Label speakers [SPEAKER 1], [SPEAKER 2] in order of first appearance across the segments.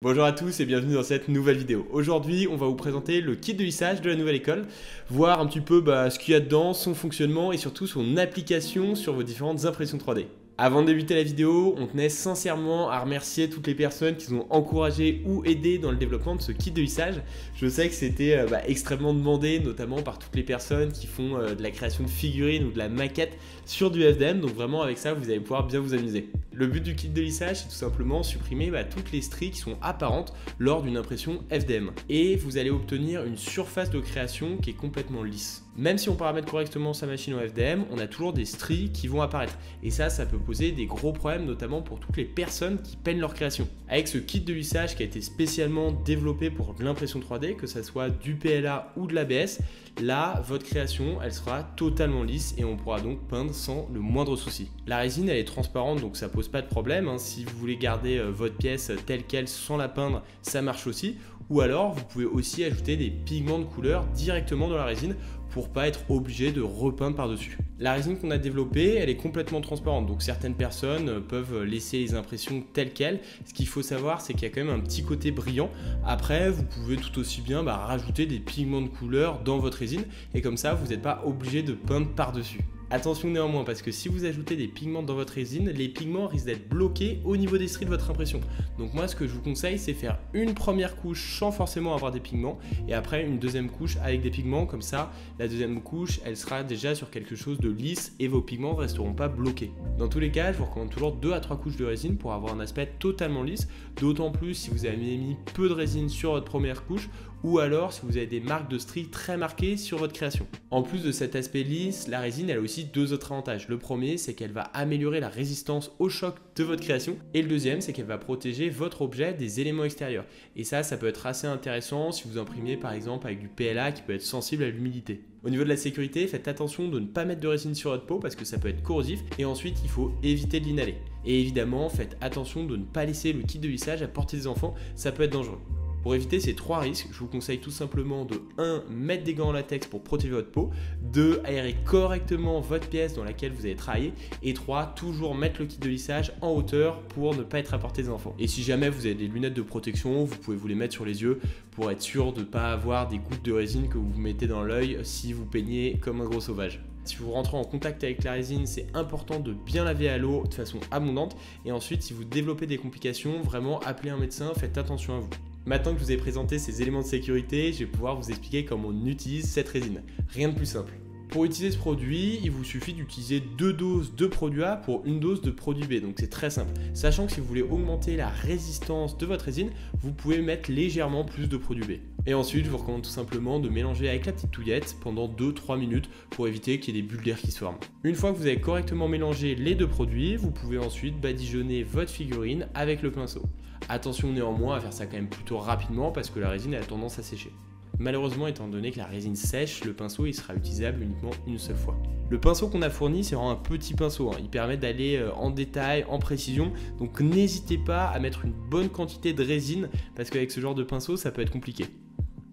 [SPEAKER 1] Bonjour à tous et bienvenue dans cette nouvelle vidéo. Aujourd'hui, on va vous présenter le kit de lissage de la nouvelle école, voir un petit peu ce qu'il y a dedans, son fonctionnement et surtout son application sur vos différentes impressions 3D. Avant de débuter la vidéo, on tenait sincèrement à remercier toutes les personnes qui nous ont encouragé ou aidé dans le développement de ce kit de lissage. Je sais que c'était extrêmement demandé, notamment par toutes les personnes qui font de la création de figurines ou de la maquette sur du FDM, donc vraiment avec ça vous allez pouvoir bien vous amuser. Le but du kit de lissage, c'est tout simplement supprimer toutes les stries qui sont apparentes lors d'une impression FDM. Et vous allez obtenir une surface de création qui est complètement lisse. Même si on paramètre correctement sa machine en FDM, on a toujours des stries qui vont apparaître. Et ça peut poser des gros problèmes, notamment pour toutes les personnes qui peinent leur création. Avec ce kit de lissage qui a été spécialement développé pour de l'impression 3D, que ça soit du PLA ou de l'ABS, là, votre création, elle sera totalement lisse et on pourra donc peindre sans le moindre souci. La résine, elle est transparente, donc ça pose pas de problème. Si vous voulez garder votre pièce telle qu'elle sans la peindre, ça marche aussi. Ou alors, vous pouvez aussi ajouter des pigments de couleur directement dans la résine pour pas être obligé de repeindre par-dessus. La résine qu'on a développée, elle est complètement transparente, donc certaines personnes peuvent laisser les impressions telles quelles. Ce qu'il faut savoir, c'est qu'il y a quand même un petit côté brillant. Après, vous pouvez tout aussi bien rajouter des pigments de couleur dans votre résine et comme ça, vous n'êtes pas obligé de peindre par-dessus. Attention néanmoins, parce que si vous ajoutez des pigments dans votre résine, les pigments risquent d'être bloqués au niveau des stries de votre impression. Donc moi, ce que je vous conseille, c'est faire une première couche sans forcément avoir des pigments, et après une deuxième couche avec des pigments, comme ça, la deuxième couche, elle sera déjà sur quelque chose de lisse et vos pigments ne resteront pas bloqués. Dans tous les cas, je vous recommande toujours 2 à 3 couches de résine pour avoir un aspect totalement lisse, d'autant plus si vous avez mis peu de résine sur votre première couche, ou alors si vous avez des marques de stries très marquées sur votre création. En plus de cet aspect lisse, la résine elle a aussi 2 autres avantages. Le premier, c'est qu'elle va améliorer la résistance au choc de votre création, et le deuxième, c'est qu'elle va protéger votre objet des éléments extérieurs. Et ça peut être assez intéressant si vous imprimez par exemple avec du PLA qui peut être sensible à l'humidité. Au niveau de la sécurité, faites attention de ne pas mettre de résine sur votre peau parce que ça peut être corrosif, et ensuite il faut éviter de l'inhaler. Et évidemment, faites attention de ne pas laisser le kit de lissage à portée des enfants, ça peut être dangereux. Pour éviter ces 3 risques, je vous conseille tout simplement de 1. Mettre des gants en latex pour protéger votre peau, 2. Aérer correctement votre pièce dans laquelle vous allez travailler, et 3. Toujours mettre le kit de lissage en hauteur pour ne pas être à portée des enfants. Et si jamais vous avez des lunettes de protection, vous pouvez vous les mettre sur les yeux pour être sûr de ne pas avoir des gouttes de résine que vous vous mettez dans l'œil si vous peignez comme un gros sauvage. Si vous rentrez en contact avec la résine, c'est important de bien laver à l'eau de façon abondante, et ensuite si vous développez des complications, vraiment appelez un médecin, faites attention à vous. Maintenant que je vous ai présenté ces éléments de sécurité, je vais pouvoir vous expliquer comment on utilise cette résine. Rien de plus simple. Pour utiliser ce produit, il vous suffit d'utiliser 2 doses de produit A pour 1 dose de produit B, donc c'est très simple. Sachant que si vous voulez augmenter la résistance de votre résine, vous pouvez mettre légèrement plus de produit B. Et ensuite, je vous recommande tout simplement de mélanger avec la petite touillette pendant 2-3 minutes pour éviter qu'il y ait des bulles d'air qui se forment. Une fois que vous avez correctement mélangé les 2 produits, vous pouvez ensuite badigeonner votre figurine avec le pinceau. Attention néanmoins à faire ça quand même plutôt rapidement parce que la résine a tendance à sécher. Malheureusement, étant donné que la résine sèche, le pinceau il sera utilisable uniquement une seule fois. Le pinceau qu'on a fourni, c'est vraiment un petit pinceau, il permet d'aller en détail, en précision, donc n'hésitez pas à mettre une bonne quantité de résine parce qu'avec ce genre de pinceau, ça peut être compliqué.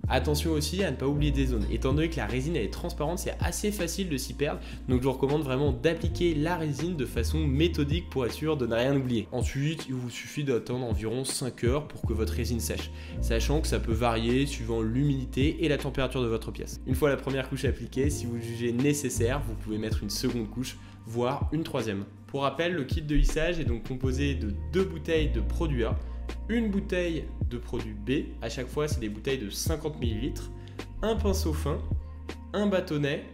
[SPEAKER 1] Attention aussi à ne pas oublier des zones. Étant donné que la résine elle est transparente, c'est assez facile de s'y perdre. Donc je vous recommande vraiment d'appliquer la résine de façon méthodique pour être sûr de ne rien oublier. Ensuite, il vous suffit d'attendre environ 5 heures pour que votre résine sèche. Sachant que ça peut varier suivant l'humidité et la température de votre pièce. Une fois la première couche appliquée, si vous le jugez nécessaire, vous pouvez mettre une seconde couche, voire une troisième. Pour rappel, le kit de lissage est donc composé de 2 bouteilles de produit A, une bouteille de produit B, à chaque fois c'est des bouteilles de 50 ml, un pinceau fin, un bâtonnet,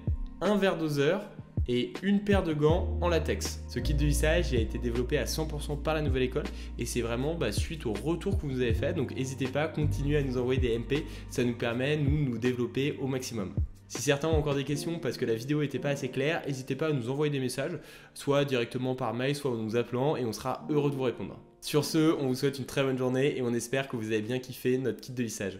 [SPEAKER 1] un verre doseur et une paire de gants en latex. Ce kit de lissage a été développé à 100% par la nouvelle école et c'est vraiment suite au retour que vous nous avez fait, donc n'hésitez pas à continuer à nous envoyer des MP, ça nous permet de nous développer au maximum. Si certains ont encore des questions parce que la vidéo n'était pas assez claire, n'hésitez pas à nous envoyer des messages, soit directement par mail, soit en nous appelant et on sera heureux de vous répondre. Sur ce, on vous souhaite une très bonne journée et on espère que vous avez bien kiffé notre kit de lissage.